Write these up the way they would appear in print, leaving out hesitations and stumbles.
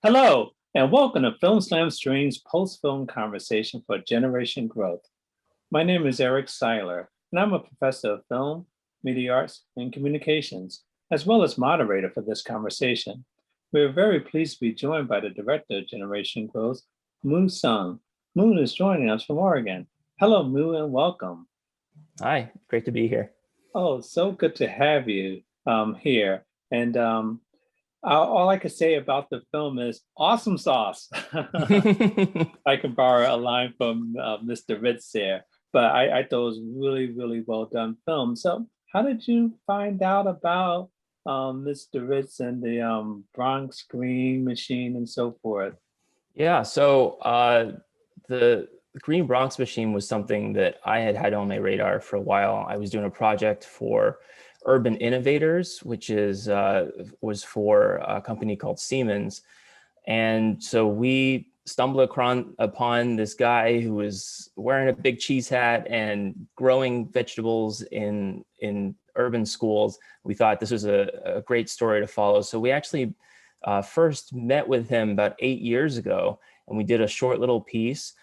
Hello, and welcome to Film Slam Stream's post-film conversation for generation growth. My name is Eric Siler, and I'm a professor of film, media arts, and communications, as well as moderator for this conversation. We are very pleased to be joined by the director of Generation Growth, Moo Sung. Moon is joining us from Oregon. Hello, Moo, and welcome. Hi, great to be here. Oh, so good to have you here. And all I could say about the film is awesome sauce. I can borrow a line from Mr. Ritz there, but I thought it was really, really well done film. So, how did you find out about Mr. Ritz and the Bronx Green Machine and so forth? Yeah, so the Green Bronx Machine was something that I had had on my radar for a while. I was doing a project for Urban Innovators, which was for a company called Siemens. And so we stumbled upon this guy who was wearing a big cheese hat and growing vegetables in urban schools. We thought this was a great story to follow. So we actually first met with him about 8 years ago, and we did a short little piece.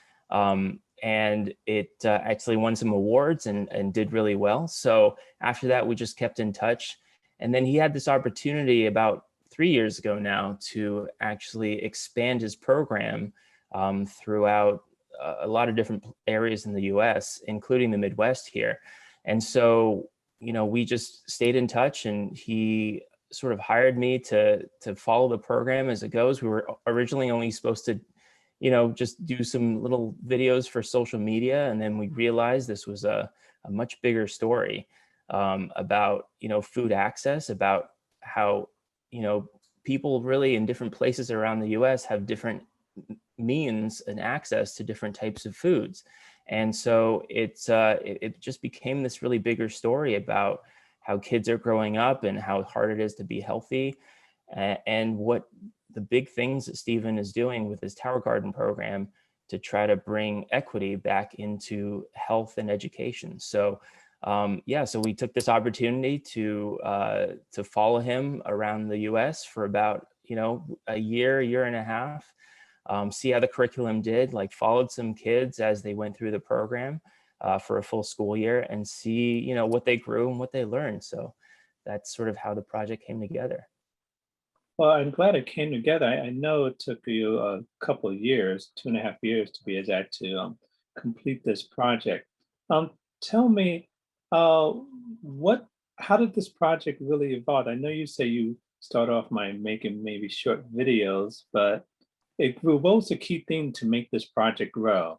And it actually won some awards and did really well. So after that, we just kept in touch. And then he had this opportunity about 3 years ago now to actually expand his program throughout a lot of different areas in the US, including the Midwest here. And so, we just stayed in touch, and he sort of hired me to follow the program as it goes. We were originally only supposed to just do some little videos for social media. And then we realized this was a much bigger story about, food access, about how, people really in different places around the US have different means and access to different types of foods. And so it just became this really bigger story about how kids are growing up and how hard it is to be healthy, and what the big things that Stephen is doing with his Tower Garden program to try to bring equity back into health and education. So so we took this opportunity to follow him around the U.S. for about a year and a half, see how the curriculum did, like followed some kids as they went through the program for a full school year, and see what they grew and what they learned. So that's sort of how the project came together. Well, I'm glad it came together. I know it took you a couple of years, 2.5 years to be exact, to complete this project. Tell me, uh, what, how did this project really evolve? I know you say you start off by making maybe short videos, but it grew. What was the key thing to make this project grow?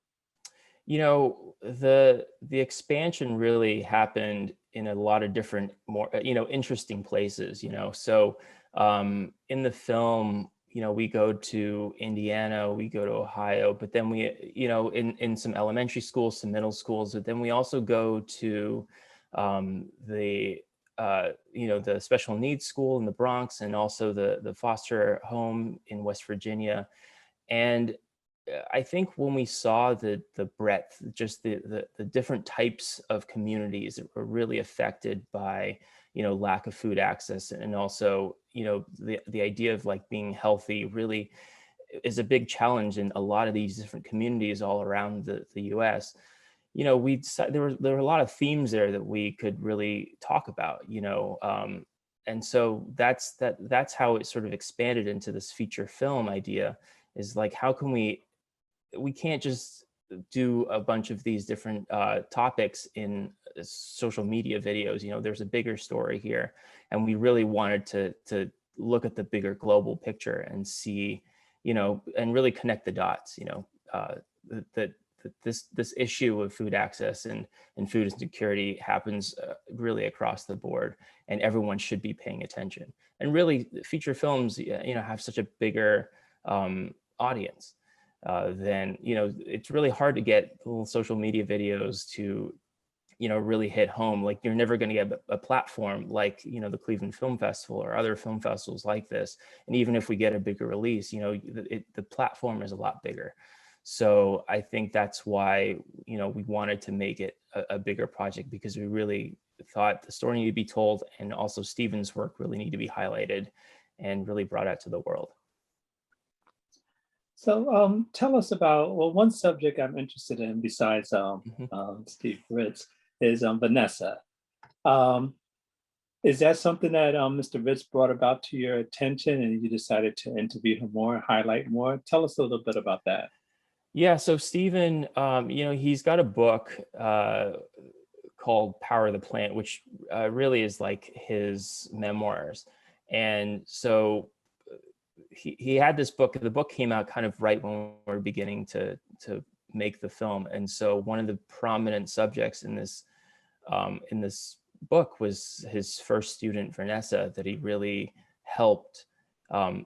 The expansion really happened in a lot of different, more interesting places. So in the film, we go to Indiana, we go to Ohio, but then we, in some elementary schools, some middle schools, but then we also go to the special needs school in the Bronx, and also the foster home in West Virginia. And I think when we saw the breadth, just the different types of communities that were really affected by lack of food access, and also the idea of like being healthy really is a big challenge in a lot of these different communities all around the U.S. There were a lot of themes there that we could really talk about, and so that's how it sort of expanded into this feature film idea. Is like, how can we can't just do a bunch of these different topics in social media videos. There's a bigger story here, and we really wanted to look at the bigger global picture and see, and really connect the dots. That this issue of food access and food insecurity happens really across the board, and everyone should be paying attention. And really, feature films, have such a bigger audience. Then it's really hard to get little social media videos to really hit home. Like, you're never going to get a platform like the Cleveland Film Festival or other film festivals like this. And even if we get a bigger release, the platform is a lot bigger. So I think that's why we wanted to make it a bigger project, because we really thought the story needed to be told, and also Stephen's work really needed to be highlighted and really brought out to the world. So tell us about, well, one subject I'm interested in besides Mhm. Steve Ritz is Vanessa. Um, is that something that Mr. Ritz brought about to your attention and you decided to interview him more, highlight more? Tell us a little bit about that. Yeah, so Stephen, he's got a book called Power of the Plant, which really is like his memoirs. And so he had this book. The book came out kind of right when we were beginning to make the film. And so one of the prominent subjects in this book was his first student, Vanessa, that he really helped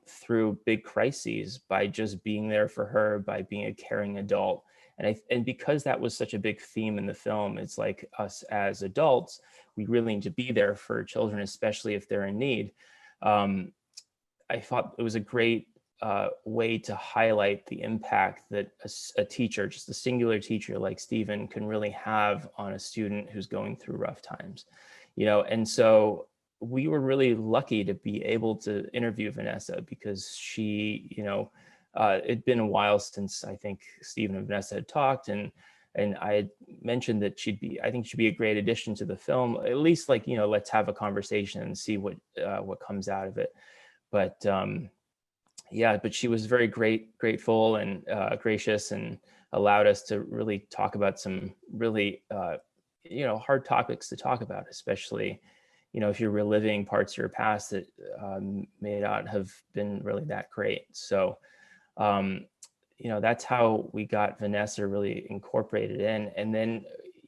through big crises by just being there for her, by being a caring adult. And because that was such a big theme in the film, it's like us as adults, we really need to be there for children, especially if they're in need. Um, I thought it was a great way to highlight the impact that a teacher, just a singular teacher like Stephen, can really have on a student who's going through rough times, And so we were really lucky to be able to interview Vanessa because she, it'd been a while since I think Stephen and Vanessa had talked, and I had mentioned that I think she'd be a great addition to the film. At least, like, let's have a conversation and see what comes out of it. But yeah, but she was very grateful and gracious, and allowed us to really talk about some really hard topics to talk about, especially if you're reliving parts of your past that may not have been really that great. So um, that's how we got Vanessa really incorporated in, and then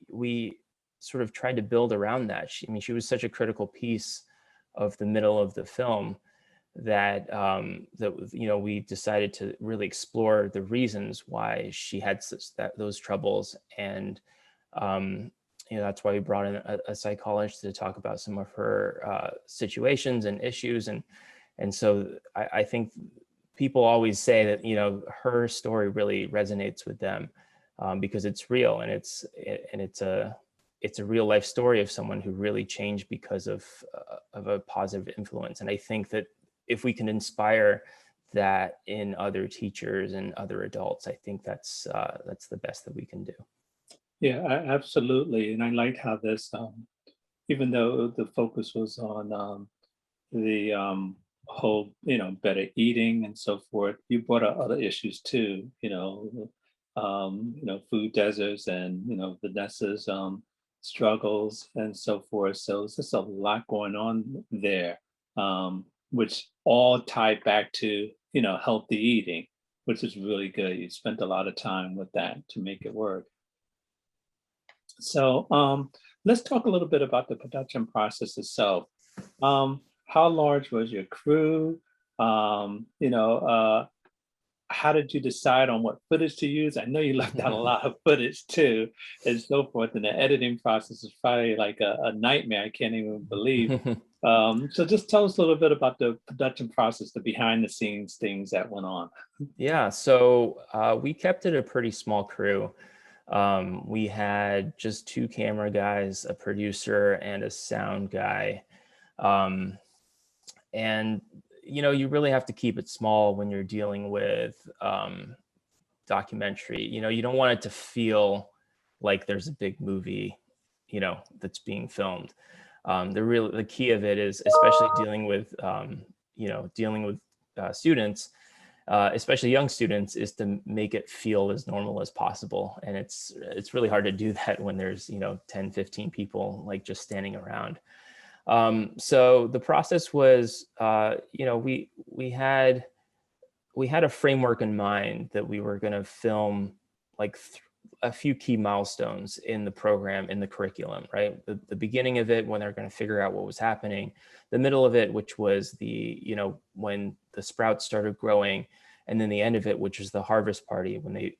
we sort of tried to build around that. She was such a critical piece of the middle of the film that we decided to really explore the reasons why she had those troubles. And that's why we brought in a psychologist to talk about some of her situations and issues. And so I think people always say that her story really resonates with them, because it's real, and it's a real life story of someone who really changed because of a positive influence. And I think that if we can inspire that in other teachers and other adults, I think that's the best that we can do. Yeah, absolutely. And I liked how this, even though the focus was on the whole, better eating and so forth, you brought up other issues too, food deserts and, Vanessa's struggles and so forth. So it's just a lot going on there, which all tied back to, healthy eating, which is really good. You spent a lot of time with that to make it work. So let's talk a little bit about the production process itself. How large was your crew? How did you decide on what footage to use? I know you left out a lot of footage too, and so forth. And the editing process is probably like a nightmare. I can't even believe. So just tell us a little bit about the production process, the behind the scenes things that went on. Yeah, so we kept it a pretty small crew. We had just two camera guys, a producer, and a sound guy. Um, and you really have to keep it small when you're dealing with documentary. You don't want it to feel like there's a big movie that's being filmed. The key of it is, especially dealing with students, especially young students, is to make it feel as normal as possible. And it's really hard to do that when there's 10, 15 people like just standing around. So the process was, we had a framework in mind that we were going to film like a few key milestones in the program, in the curriculum, right? The beginning of it, when they're going to figure out what was happening, the middle of it, which was when the sprouts started growing, and then the end of it, which is the harvest party, when they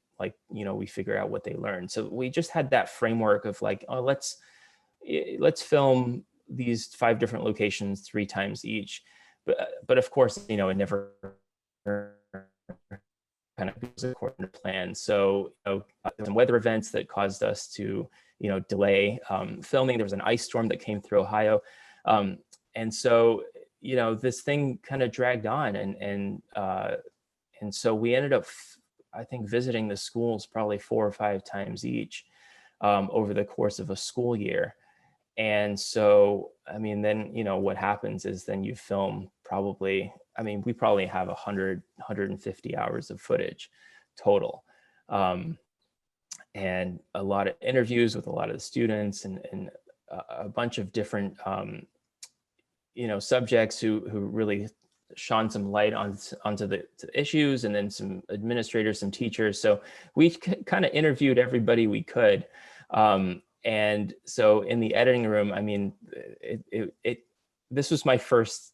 we figure out what they learned. So we just had that framework of like, oh, let's film these 5 different locations 3 times each. But of course, it never kind of goes according to plan. So some weather events that caused us to delay filming. There was an ice storm that came through Ohio, and so this thing kind of dragged on, and so we ended up I think visiting the schools probably 4 or 5 times each over the course of a school year. And so, I mean, then, what happens is then you film probably, I mean, we probably have 150 hours of footage total. And a lot of interviews with a lot of the students and a bunch of different, subjects who really shone some light onto the issues, and then some administrators, some teachers. So we kind of interviewed everybody we could. And so in the editing room, I mean, this was my first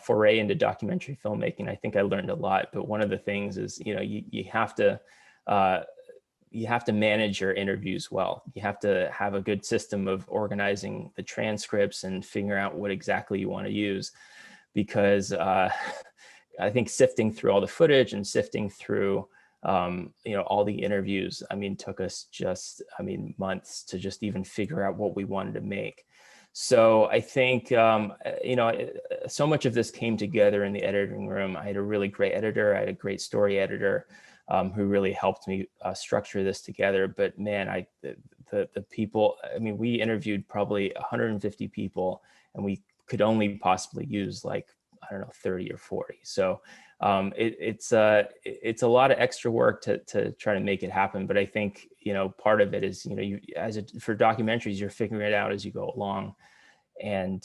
foray into documentary filmmaking. I think I learned a lot, but one of the things is, you have to manage your interviews well. You have to have a good system of organizing the transcripts and figure out what exactly you want to use, because I think sifting through all the footage and sifting through all the interviews, I mean, took us months to just even figure out what we wanted to make. So I think, so much of this came together in the editing room. I had a really great editor. I had a great story editor who really helped me structure this together. But man, the people, I mean, we interviewed probably 150 people, and we could only possibly use like, I don't know, 30 or 40. So it's a lot of extra work to try to make it happen. But I think, part of it is, for documentaries, you're figuring it out as you go along. And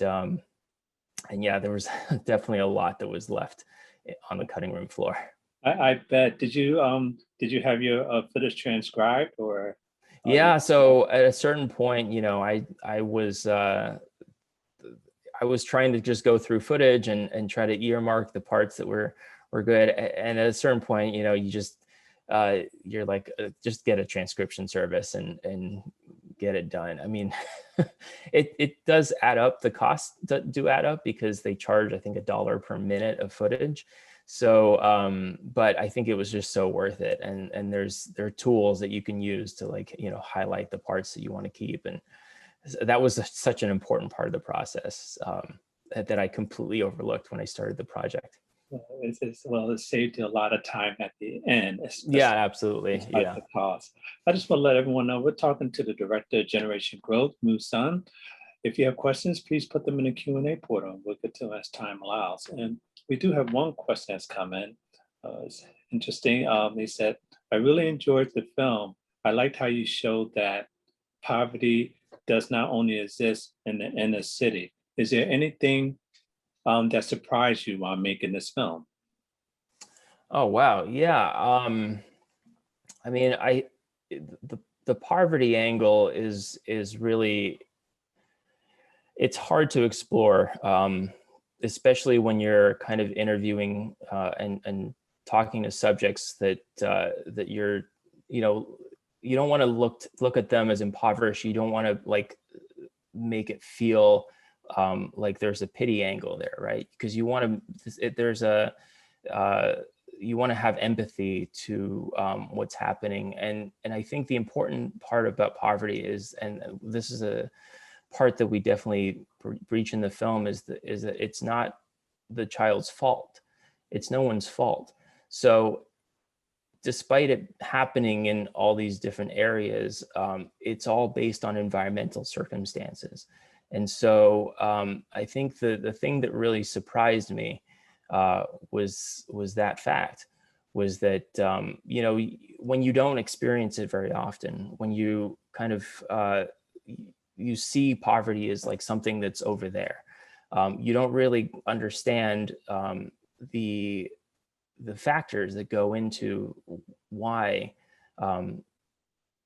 yeah, there was definitely a lot that was left on the cutting room floor. I bet. Did you have your footage transcribed, or? Yeah. So at a certain point, I was trying to just go through footage and try to earmark the parts that were good. And at a certain point, you just you're like, just get a transcription service and get it done. I mean, it does add up. The costs do add up because they charge, I think, $1 per minute of footage. So, but I think it was just so worth it. And there are tools that you can use to, like, highlight the parts that you want to keep. And that was such an important part of the process that I completely overlooked when I started the project. It saved you a lot of time at the end. Yeah, absolutely. Yeah. The cost. I just want to let everyone know we're talking to the director of Generation Growth, Musan. If you have questions, please put them in the Q&A portal. We'll get to them as time allows. And we do have one question that's come in. It's interesting. They said, I really enjoyed the film. I liked how you showed that poverty does not only exist in the inner city. Is there anything that surprised you while making this film? Oh, wow. Yeah. I mean, the poverty angle is really, it's hard to explore, especially when you're kind of interviewing and talking to subjects that you're, you don't want to look at them as impoverished. You don't want to, like, make it feel like there's a pity angle there, right? Because you want to, you want to have empathy to what's happening. And I think the important part about poverty is, and this is a part that we definitely breach in the film, is that it's not the child's fault. It's no one's fault. So despite it happening in all these different areas, it's all based on environmental circumstances. And so I think the thing that really surprised me was that fact, was that, when you don't experience it very often, when you kind of, you see poverty as like something that's over there, you don't really understand the factors that go into why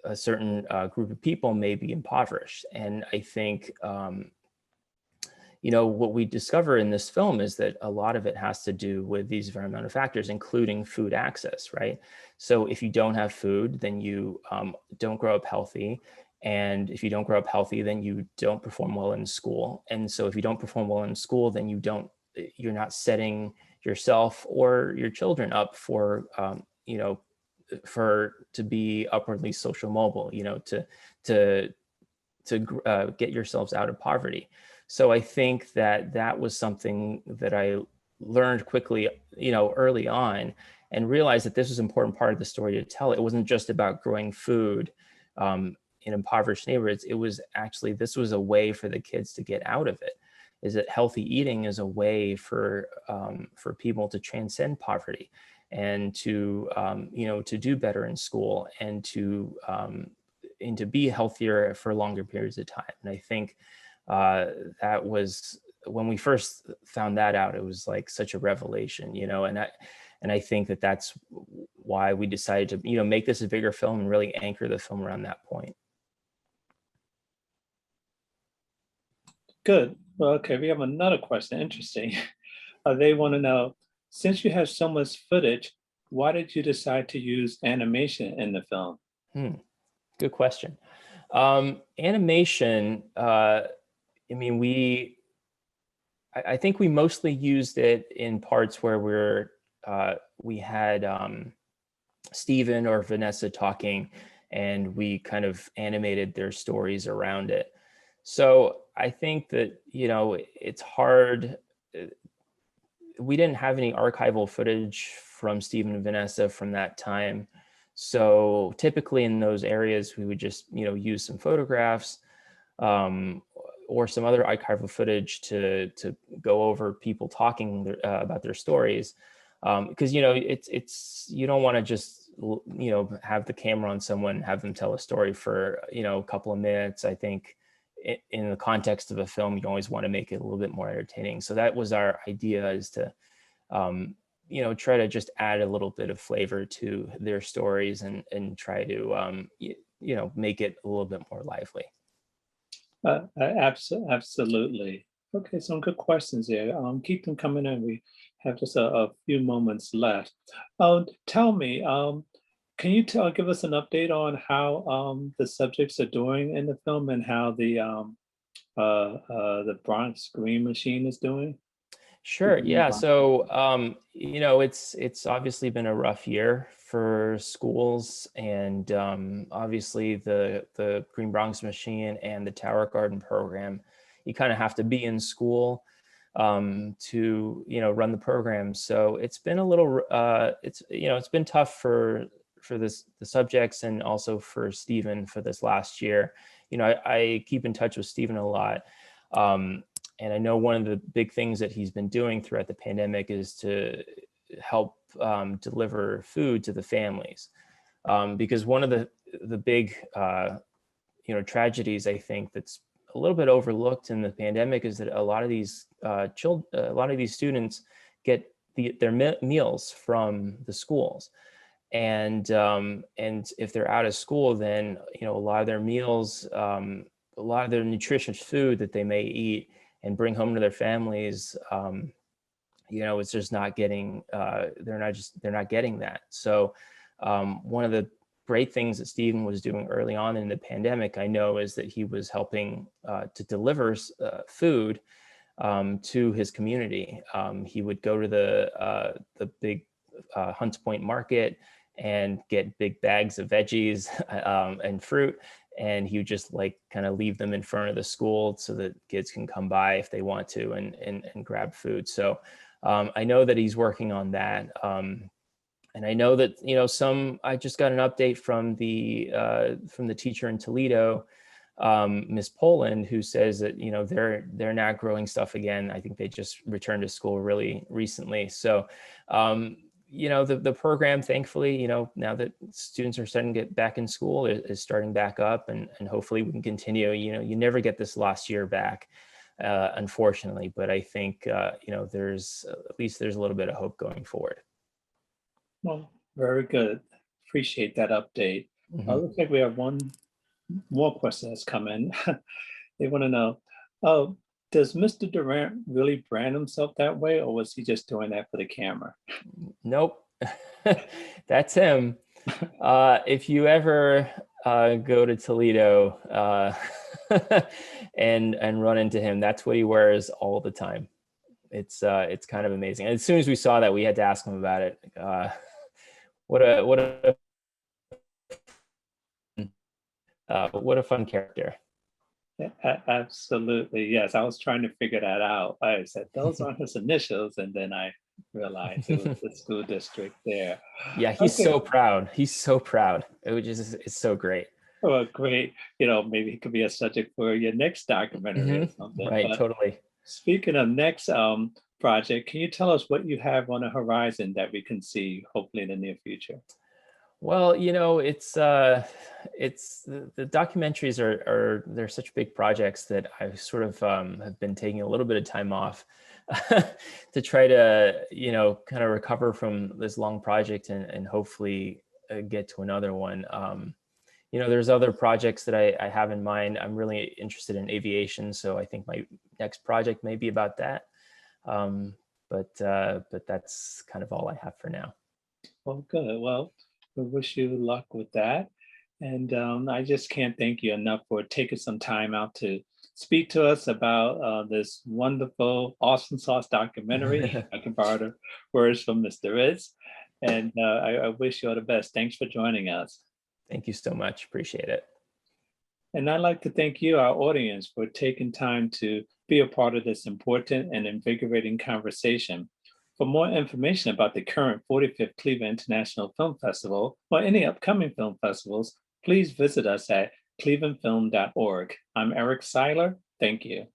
a certain group of people may be impoverished. And I think, what we discover in this film is that a lot of it has to do with these environmental factors, including food access, right? So if you don't have food, then you don't grow up healthy. And if you don't grow up healthy, then you don't perform well in school. And so if you don't perform well in school, then you're not setting yourself or your children up for, to be upwardly social mobile, to get yourselves out of poverty. So I think that was something that I learned quickly, early on. and realized that this was an important part of the story to tell. It wasn't just about growing food in impoverished neighborhoods. It was actually, this was a way for the kids to get out of it. Is that healthy eating is a way for people to transcend poverty and to to do better in school and to be healthier for longer periods of time. And I think that was, when we first found that out, it was like such a revelation, and I think that that's why we decided to make this a bigger film and really anchor the film around that point. Good. Well, okay, we have another question. Interesting. They want to know, since you have so much footage, why did you decide to use animation in the film? Good question. Animation, I think we mostly used it in parts where we had Stephen or Vanessa talking, and we kind of animated their stories around it. So I think that, it's hard. We didn't have any archival footage from Stephen and Vanessa from that time. So typically in those areas, we would just, use some photographs or some other archival footage to go over people talking about their stories. Because, it's you don't want to just, have the camera on someone, have them tell a story for, a couple of minutes. I think in the context of a film, you always want to make it a little bit more entertaining. So that was our idea, is to, try to just add a little bit of flavor to their stories and try to, make it a little bit more lively. Absolutely. Okay, some good questions there. Keep them coming in. We have just a few moments left. Tell me, can you give us an update on how the subjects are doing in the film and how the Bronx Green Machine is doing? Sure. Yeah. So, it's obviously been a rough year for schools, and obviously the Green Bronx Machine and the Tower Garden program, you kind of have to be in school to run the program. So it's been a little it's been tough for the subjects, and also for Stephen for this last year. I keep in touch with Stephen a lot. And I know one of the big things that he's been doing throughout the pandemic is to help deliver food to the families. Because one of the big tragedies, I think, that's a little bit overlooked in the pandemic, is that a lot of these students get their meals from the schools. And if they're out of school, then a lot of their meals, a lot of their nutritious food that they may eat and bring home to their families, it's just not getting. They're not getting that. So one of the great things that Stephen was doing early on in the pandemic, I know, is that he was helping to deliver food to his community. He would go to the big Hunts Point market and get big bags of veggies and fruit, and he would just kind of leave them in front of the school so that kids can come by if they want to and grab food. So I know that he's working on that. And I know that, I just got an update from the teacher in Toledo, Miss Poland, who says that, they're now growing stuff again. I think they just returned to school really recently. So, the program, thankfully, now that students are starting to get back in school, is starting back up, and hopefully we can continue. You never get this last year back, unfortunately, but I think, there's at least there's a little bit of hope going forward. Well, very good. Appreciate that update. Mm-hmm. Looks like we have one more question that's come in. They want to know, does Mr. Durant really brand himself that way, or was he just doing that for the camera? Nope. That's him. If you ever go to Toledo and run into him, that's what he wears all the time. It's kind of amazing. And as soon as we saw that, we had to ask him about it. What a fun character. Absolutely, yes. I was trying to figure that out. I said those aren't his initials, and then I realize it was the school district there. Yeah, he's Okay, so proud. He's so proud. It's so great. well, great. Maybe it could be a subject for your next documentary or something. Right, But totally. speaking of next project, can you tell us what you have on the horizon that we can see hopefully in the near future? Well, it's the documentaries are they're such big projects that I sort of have been taking a little bit of time off to try to, kind of recover from this long project and hopefully get to another one. There's other projects that I have in mind. I'm really interested in aviation, so I think my next project may be about that. Um, but that's kind of all I have for now. Well, good. Well, we wish you luck with that. And I just can't thank you enough for taking some time out to speak to us about this wonderful, awesome sauce documentary. I can borrow the words from Mr. Ritz. And I wish you all the best. Thanks for joining us. Thank you so much. Appreciate it. And I'd like to thank you, our audience, for taking time to be a part of this important and invigorating conversation. For more information about the current 45th Cleveland International Film Festival or any upcoming film festivals, please visit us at clevelandfilm.org. I'm Eric Siler. Thank you.